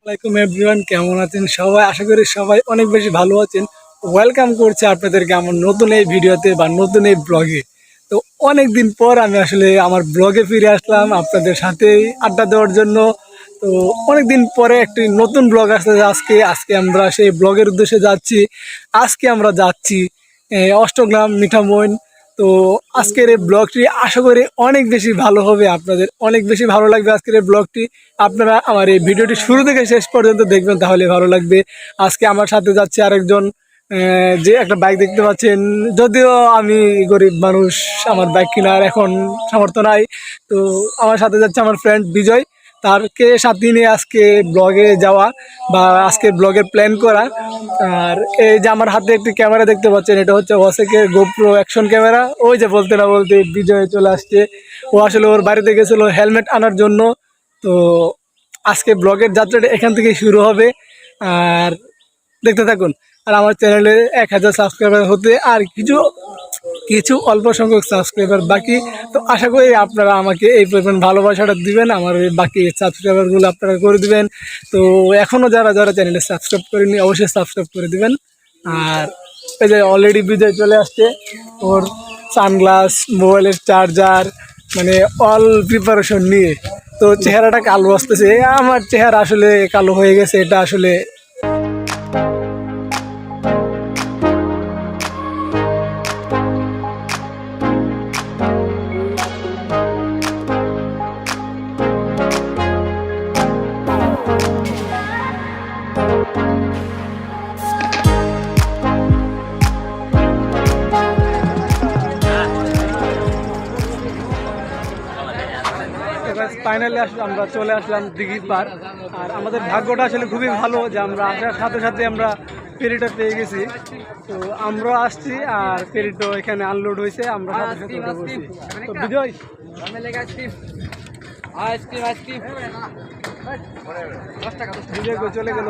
আসসালামাইকুম এভরিওয়ান, কেমন আছেন সবাই? আশা করি সবাই অনেক বেশি ভালো আছেন। ওয়েলকাম করছি আপনাদেরকে আমার নতুন এই ভিডিওতে বা নতুন এই ব্লগে। তো অনেক দিন পর আমি আসলে আমার ব্লগে ফিরে আসলাম আপনাদের সাথে আড্ডা দেওয়ার জন্য। তো অনেক দিন পরে একটি নতুন ব্লগ আসছে আজকে। আমরা সেই ব্লগের উদ্দেশ্যে যাচ্ছি। আজকে আমরা যাচ্ছি অষ্টগ্রাম মিঠামইন। তো আজকের এই ব্লগটি আশা করি অনেক বেশি ভালো হবে, আপনাদের অনেক বেশি ভালো লাগবে আজকের এই ব্লগটি। আপনারা আমার এই ভিডিওটি শুরু থেকে শেষ পর্যন্ত দেখবেন, তাহলে ভালো লাগবে। আজকে আমার সাথে যাচ্ছে আরেকজন, যে একটা বাইক দেখতে পাচ্ছেন। যদিও আমি গরিব মানুষ, আমার বাইক কেনার এখন সামর্থ্য নাই। তো আমার সাথে যাচ্ছে আমার ফ্রেন্ড বিজয়, তারকে সাথে নিয়ে আজকে ব্লগে যাওয়া বা আজকে ব্লগের প্ল্যান করা। আর এই যে আমার হাতে একটি ক্যামেরা দেখতে পাচ্ছেন, এটা হচ্ছে ওয়াসেকের গোপ্রো অ্যাকশন ক্যামেরা। ওই যে বলতে না বলতে বিজয় চলে আসছে। ও আসলে ওর বাড়িতে গেছিল হেলমেট আনার জন্য। তো আজকে ব্লগের যাত্রাটা এখান থেকে শুরু হবে, আর দেখতে থাকুন। আর আমার চ্যানেলে 1000 সাবস্ক্রাইবার হতে আর কিছু কিছু অল্প সংখ্যক সাবস্ক্রাইবার বাকি। তো আশা করি আপনারা আমাকে এই পরিমাণ ভালোবাসাটা দিবেন, আমার এই বাকি সাবস্ক্রাইবারগুলো আপনারা করে দিবেন। তো এখনও যারা যারা চ্যানেলে সাবস্ক্রাইব করেনি অবশ্যই সাবস্ক্রাইব করে দিবেন। আর এই যে অলরেডি বিজয় চলে আসছে, ওর সানগ্লাস, মোবাইলের চার্জার, মানে অল প্রিপারেশন নিয়ে। তো চেহারাটা কালো আসতেছে, আমার চেহারা আসলে কালো হয়ে গেছে, এটা আসলে ফাইনালি আসলে আমরা চলে আসলাম দিঘির পার। আর আমাদের ভাগ্যটা আসলে খুবই ভালো যে আমরা আসার সাথে সাথে আমরা ফেরিটা পেয়ে গেছি। তো আমরা আসছি আর ফেরিটা এখানে আনলোড হয়েছে, আমরা সাথে সাথে উঠে বসছি। তো বিজয় বিজয় কই চলে গেল?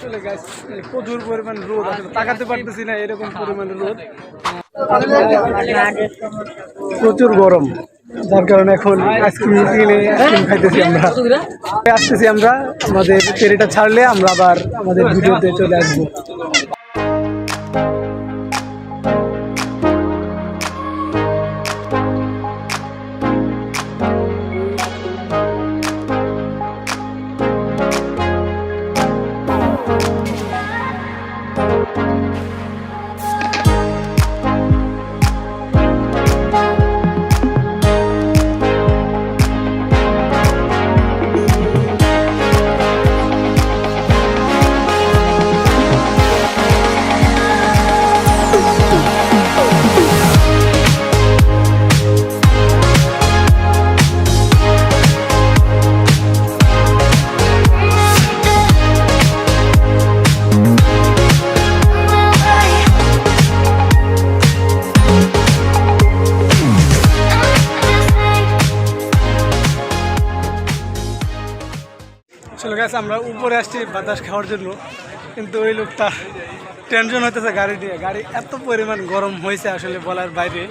চলে গাছ, প্রচুর পরিমাণ রোদ, আসলে তাকাতে পারতেছি না, এরকম পরিমাণ রোদ, প্রচুর গরম। যার কারণে এখন আইসক্রিম কিনে আইসক্রিম খাইতেছি আমরা। আসতেছি আমরা, আমাদের ফেরিটা ছাড়লে আমরা আবার আমাদের ভিডিওতে চলে আসবো। চলে গেছে, আমরা উপরে আসছি বাতাস খাওয়ার জন্য, কিন্তু ওই লোকটা টেনশন হইতেছে গাড়ি নিয়ে। গাড়ি এত পরিমাণ গরম হয়েছে আসলে বলার বাইরে।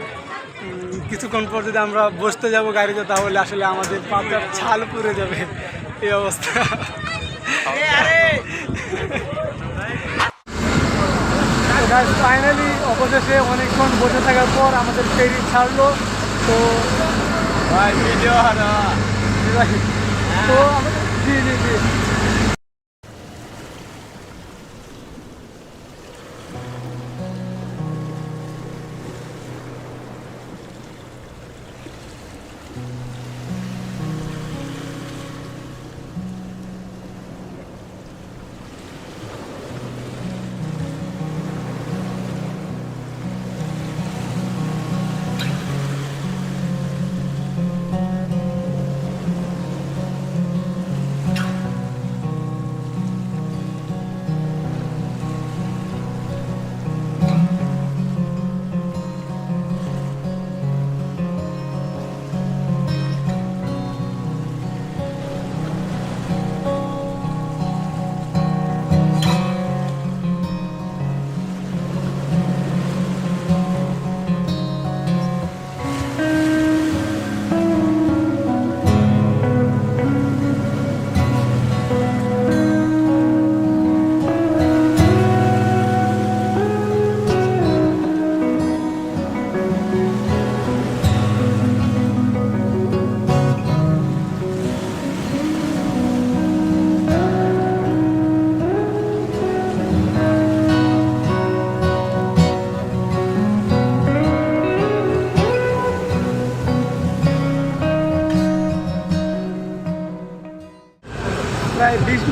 কিছুক্ষণ পর যদি আমরা বসতে যাব গাড়িতে, তাহলে আসলে আমাদের পাতার ছাল পুড়ে যাবে, এই অবস্থা। ফাইনালি অবশেষে অনেকক্ষণ বসে থাকার পর আমাদের ফেরি ছাড়লো। তো তো জি জি জি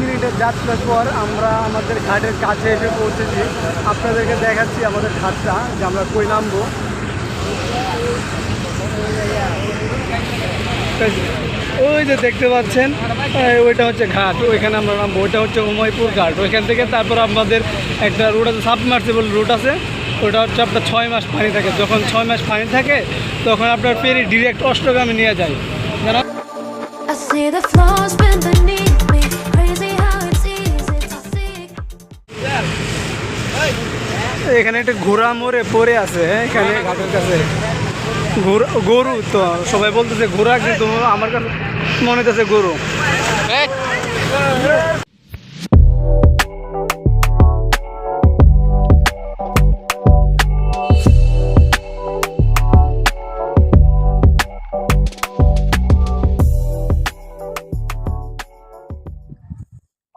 মিনিটের যাত্রার পর আমরা আমাদের ঘাটের কাছে এসে পৌঁছেছি। আপনাদেরকে দেখাচ্ছি আমাদের ঘাটটা, যে আমরা কই নামবো। ওই যে দেখতে পাচ্ছেন, ওইটা হচ্ছে ঘাট, ওইখানে আমরা নামবো। ওইটা হচ্ছে উময়পুর ঘাট। ওইখান থেকে তারপর আমাদের একটা রুট আছে, সাবমার্সিবল রুট আছে। ওটা হচ্ছে আপনার 6 মাস পানি থাকে। যখন 6 মাস পানি থাকে তখন আপনার ফেরি ডিরেক্ট অষ্টগ্রামে নিয়ে যায়। জানো, I see the flaws bend beneath me. Crazy how it's easy to see. এখানে একটা ঘোড়া মরে পড়ে আছে, এখানে ঘাটের কাছে। গরু তো সবাই বলতেছে ঘোড়া, কিন্তু আমার কাছে মনে হচ্ছে গরু।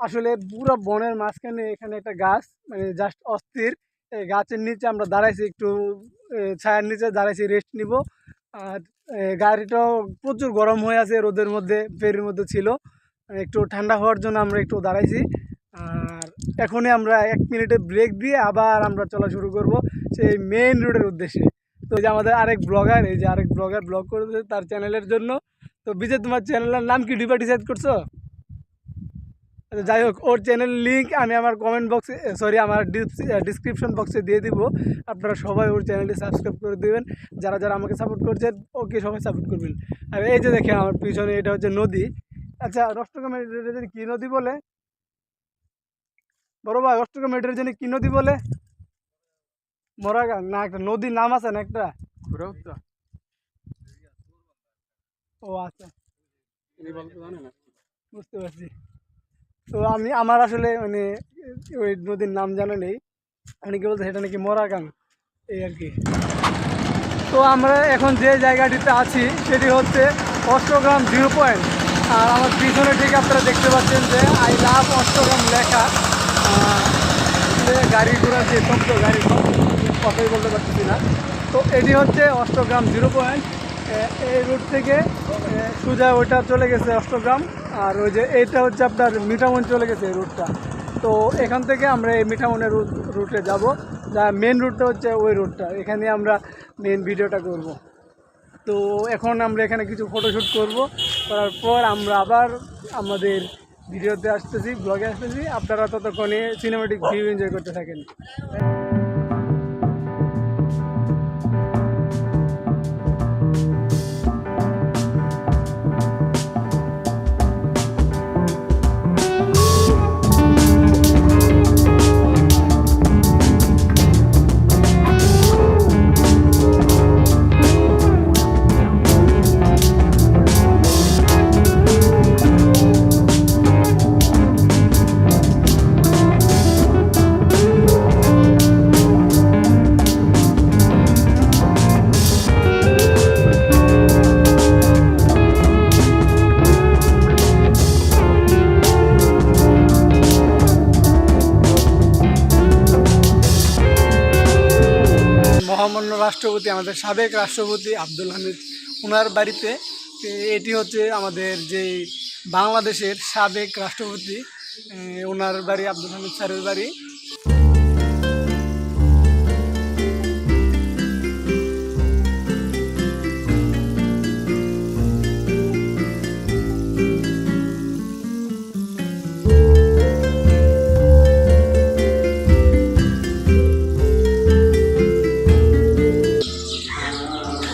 আসলে পুরো বনের মাঝখানে এখানে একটা গাছ, মানে জাস্ট অস্থির। এই গাছের নিচে আমরা দাঁড়াইছি, একটু ছায়ার নিচে দাঁড়াইছি, রেস্ট নিব। আর গাড়িটাও প্রচুর গরম হয়ে আছে, রোদের মধ্যে ফেরির মধ্যে ছিল। একটু ঠান্ডা হওয়ার জন্য আমরা একটু দাঁড়াইছি। আর এখনই আমরা 1 মিনিটে ব্রেক দিয়ে আবার আমরা চলা শুরু করব সেই মেইন রোডের উদ্দেশ্যে। তো এই যে আমাদের আরেক ব্লগার, এই যে আরেক ব্লগার ব্লগ করেছে তার চ্যানেলের জন্য। তো বিজয়, তোমার চ্যানেলের নাম কি ডিবা ডিসাইড করছো? আচ্ছা, যাই হোক, ওর চ্যানেল লিঙ্ক আমি আমার কমেন্ট বক্সে, সরি আমার ডিসক্রিপশন বক্সে দিয়ে দিব। আপনারা সবাই ওর চ্যানেলটি সাবস্ক্রাইব করে দেবেন। যারা যারা আমাকে সাপোর্ট করছেন, ওকে সবাই সাপোর্ট করবেন। আর এই যে দেখেন আমার পিছনে, এটা হচ্ছে নদী। আচ্ছা, অষ্টগ্রাম এটার জন্য কী নদী বলে? বড় ভাই, অষ্টগ্রাম এটার জন্য কী নদী বলে? মরাগাং না, একটা নদীর নাম আছে না একটা? ও আচ্ছা, বুঝতে পারছি। তো আমার আসলে মানে ওই নদীর নাম জানা নেই। অনেকে বলতে সেটা নাকি মরাগাং, এই আর কি। তো আমরা এখন যে জায়গাটিতে আছি সেটি হচ্ছে অষ্টগ্রাম 0 পয়েন্ট। আর আমার পিছনে ঠিক আপনারা দেখতে পাচ্ছেন যে আই লাভ অষ্টগ্রাম লেখা। গাড়ি ঘোড়ার যে শব্দ, গাড়ির শব্দ কথাই বলতে পারতেছি না। তো এটি হচ্ছে অষ্টগ্রাম 0 পয়েন্ট। এই রুট থেকে সোজা ওইটা চলে গেছে অষ্টগ্রাম। আর ওই যে এইটা হচ্ছে আপনার মিঠামন চলে গেছে এই রুটটা। তো এখান থেকে আমরা এই মিঠামনের রুটে যাব, যা মেন রুটটা হচ্ছে ওই রুটটা। এখানে আমরা মেন ভিডিওটা করব। তো এখন আমরা এখানে কিছু ফটোশ্যুট করব, করার পর আমরা আবার আমাদের ভিডিওতে আসতেছি, ব্লগে আসতেছি। আপনারা ততক্ষণে সিনেমেটিক ভিউ এনজয় করতে থাকেন। মহামান্য রাষ্ট্রপতি, আমাদের সাবেক রাষ্ট্রপতি আব্দুল হামিদ, ওনার বাড়িতে। এটি হচ্ছে আমাদের যে বাংলাদেশের সাবেক রাষ্ট্রপতি, ওনার বাড়ি, আব্দুল হামিদ স্যারের বাড়ি।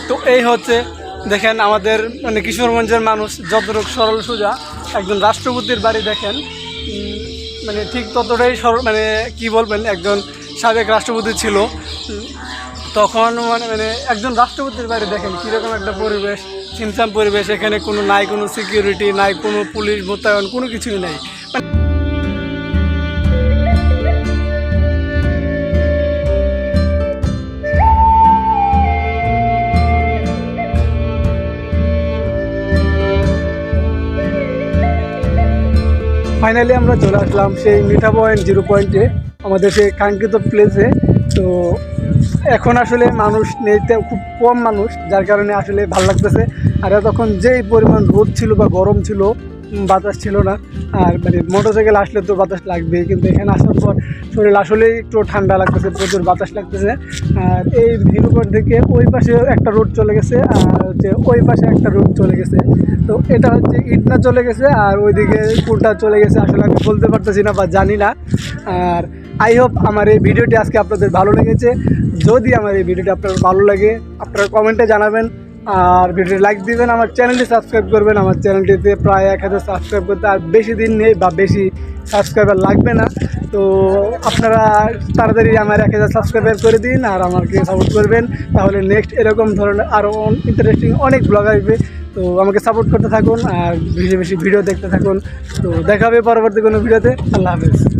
তো এই হচ্ছে দেখেন আমাদের মানে কিশোরগঞ্জের মানুষ যতটুকু সরল সোজা, একজন রাষ্ট্রপতির বাড়ি দেখেন মানে ঠিক ততটাই সরল, মানে কি বলবেন, একজন সাবেক রাষ্ট্রপতি ছিল তখন, মানে একজন রাষ্ট্রপতির বাড়ি দেখেন কীরকম একটা পরিবেশ, ছিমছাম পরিবেশ। এখানে কোনো নাই, কোনো সিকিউরিটি নাই, কোনো পুলিশ মোতায়েন, কোনো কিছুই নাই। ফাইনালি আমরা চলে আসলাম সেই মিঠা পয়েন্ট 0 পয়েন্টে, আমাদের সেই কাঙ্ক্ষিত প্লেসে। তো এখন আসলে মানুষ নেইতে খুব কম মানুষ, যার কারণে আসলে ভালো লাগতেছে। আর তখন যেই পরিমাণ রোদ ছিল বা গরম ছিল, বাতাস ছিল না। আর মানে মোটরসাইকেল আসলে তো বাতাস লাগবেই, কিন্তু এখানে আসার পর শরীর আসলেই একটু ঠান্ডা লাগতেছে, প্রচুর বাতাস লাগতেছে। আর এই ভিউ পয়েন্ট থেকে ওই পাশে একটা রোড চলে গেছে, আর হচ্ছে ওই পাশে একটা রোড চলে গেছে। তো এটা হচ্ছে ইটনা চলে গেছে, আর ওইদিকে কোনটা চলে গেছে আসলে আমি বলতে পারতেছি না বা জানি না। আর আই হোপ আমার এই ভিডিওটি আজকে আপনাদের ভালো লেগেছে। যদি আমার এই ভিডিওটি আপনার ভালো লাগে আপনারা কমেন্টে জানাবেন, আর ভিডিওটি লাইক দিবেন, আমার চ্যানেলটি সাবস্ক্রাইব করবেন। আমার চ্যানেলটিতে প্রায় 1000 সাবস্ক্রাইব করতে আর বেশি দিন নেই বা বেশি সাবস্ক্রাইবার লাগবে না। তো আপনারা তাড়াতাড়ি আমার 1000 সাবস্ক্রাইবার করে দিন আর আমাকে সাপোর্ট করবেন, তাহলে নেক্সট এরকম ধরনের আরও ইন্টারেস্টিং অনেক ব্লগ আসবে। তো আমাকে সাপোর্ট করতে থাকুন আর বেশি বেশি ভিডিও দেখতে থাকুন। তো দেখা হবে পরবর্তী কোনো ভিডিওতে। আল্লাহ হাফেজ।